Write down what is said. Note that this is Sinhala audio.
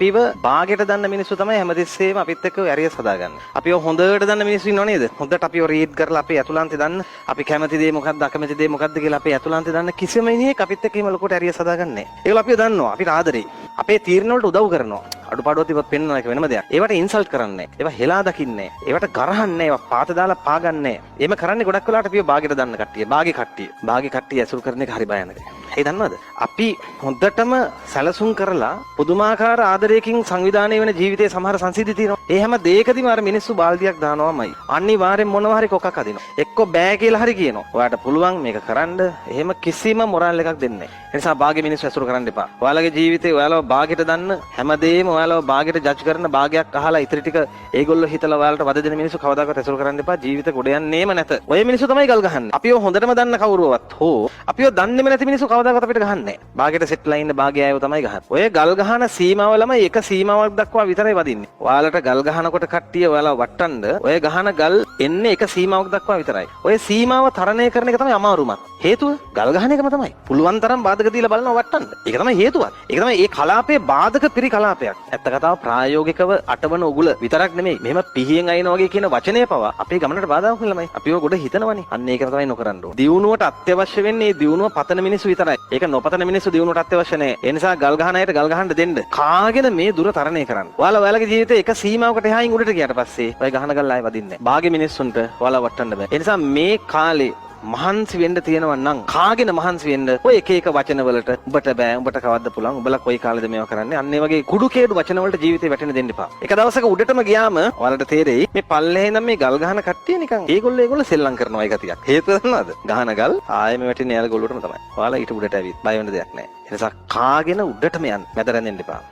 අපිව බාගෙට දන්න මිනිස්සු තමයි හැමතිස්සෙම අපිත් එක්ක ඇරියස් හදාගන්නේ. අපිව හොඳට දන්න මිනිස්සු ඉන්නව නේද? හොඳට අපිව රීඩ් කරලා අපේ ඇතුළාන්තේ දන්න, අපි කැමති දේ මොකක්ද අකමැති දේ මොකක්ද කියලා අපේ ඇතුළාන්තේ දන්න කිසිම මිනිහෙක් අපිත් එක්ක එහෙම ලොකුට ඇරියස් හදාගන්නේ නැහැ. ඒගොල්ලෝ අපිව දන්නවා, අපිට ආදරේ. අපේ තීරණ වලට උදව් කරනවා. අඩුපාඩුවක් තිබ්බත් පෙන්වන එක වෙනම දෙයක්. ඒවට ඉන්සල්ට් කරන්නේ නැහැ. ඒවා හෙලා දකින්නේ නැහැ. ඒවට ගරහන්නේ නැහැ. ඒවා පාත දාලා පාගන්නේ නැහැ. එහෙම කරන්නේ ගොඩක් වෙලාවට අපිව බාගෙට දන්න කට්ටිය. බාගේ කට්ටිය ඇසුරු කරන එක හරි භයානකයි. ඒ දන්නවද? අපි හොඳටම සැලසුම් කරලා පුදුමාකාර ආදරයකින් සංවිධානය වෙන ජීවිතයේ සමහර සංසිද්ධි තියෙනවා. ඒ හැම දෙයකදීම අර මිනිස්සු බාල්දියක් දානවාමයි. අනිවාර්යෙන් මොනවා හරි කොකක් අදිනවා. එක්ක බෑ කියලා හරි කියනවා. ඔයාට පුළුවන් මේක කරන්න. එහෙම කිසිම මොරල් එකක් දෙන්නේ නැහැ. ඒ නිසා බාගේ මිනිස්සු ඇසුරු කරන්න එපා. ඔයාලගේ ජීවිතේ ඔයාලව බාගෙට දන්න හැමදේම ඔයාලව බාගෙට ජජ් කරන බාගයක් අහලා ඉතිරි ටික ඒගොල්ලෝ හිතලා ඔයාලට වද දෙන මිනිස්සු කවදාකවත් ඇසුරු කරන්න එපා. ජීවිත ගොඩ යන්නේම නැත. ඔය මිනිස්සු තමයි ගල් ගහන්නේ. අපිව හොඳටම දන්න කවුරුවත් හෝ අපිව දන්නේම නැති මිනිස්සු කවදාකවත් අපිට ගහන්නේ නැහැ. බාගෙට සෙට්ලා ඉන්න බාගේ අයව තමයි ගහන්නේ. ඔය ගල් ගහන සීමාව ළමයි එක සීමාවක් දක්වා විතරයි වදින්නේ. ඔයාලට ගල් ගහනකොට කට්ටිය ඔයාලා වට්ටන්න ඔය ගහන ගල් එන්නේ එක සීමාවක් දක්වා විතරයි. ඔය සීමාව තරණය කරන එක තමයි අමාරුම. හේතුව ගල් ගහන එකම තමයි. පුළුවන් තරම් බාධක දීලා බලනවා වට්ටන්න. ඒක තමයි හේතුවත්. ඒක තමයි මේ කලාපයේ බාධක පිරි කලාපයක්. ඇත්ත කතාව ප්‍රායෝගිකව අටවන උගුල විතරක් නෙමෙයි. මෙහෙම පිහියෙන් අයින වගේ කියන වචනය පවා අපේ ගමනට බාධාවක් නෙමෙයි. අපිව ගොඩ හිතනවනේ. අන්න ඒක තමයි නොකරන්න ඕනේ. දියුණුවට අත්‍යවශ්‍ය වෙන්නේ දියුණුව පතන මිනිස්සු විතරයි. ඒක නොපතන මිනිස්සු දියුණුවට අත්‍යවශ්‍ය නැහැ. ඒ නිසා ගල් ගහන අයට ගල් ගහන්න දෙන්න. කාගෙන මේ දුර තරණය කරන්න. ඔයාලගේ ජීවිතේ එක සීමාවකට එහායින් උඩට ගියාට පස්සේ ඔය ගහන ගල් ආයෙ වදින්නේ නැහැ. බාගේ මිනිස්සුන්ට ඔයාලා වටන්න බෑ. ඒ නිසා මේ කාලේ මහන්සි වෙන්න තියෙනවා නම් කාගෙන මහන්සි වෙන්න ඔය එක එක වචන වලට උඹට බෑ උඹට කවද්ද පුළුවන් උඹලා කොයි කාලෙද මේවා කරන්නේ අන්න ඒ වගේ කුඩු කේඩු වචන වලට ජීවිතේ වැටෙන්න දෙන්න එපා. එක දවසක උඩටම ගියාම ඔයාලට තේරෙයි මේ පල්ලේ ඉඳන් මේ ගල් ගහන කට්ටිය නිකන් ඒගොල්ලෝ සෙල්ලම් කරනවා ඒ ගතියක්. හේතුව දන්නවද? ගහන ගල් ආයෙම වැටෙන්නේ යාළ ගොල්ලටම තමයි. ඔයාලා ඊට උඩට ඇවිත් බය වෙන්න දෙයක් නැහැ. ඒ නිසා කාගෙන උඩටම යන්න මැද රැඳෙන්න එපා.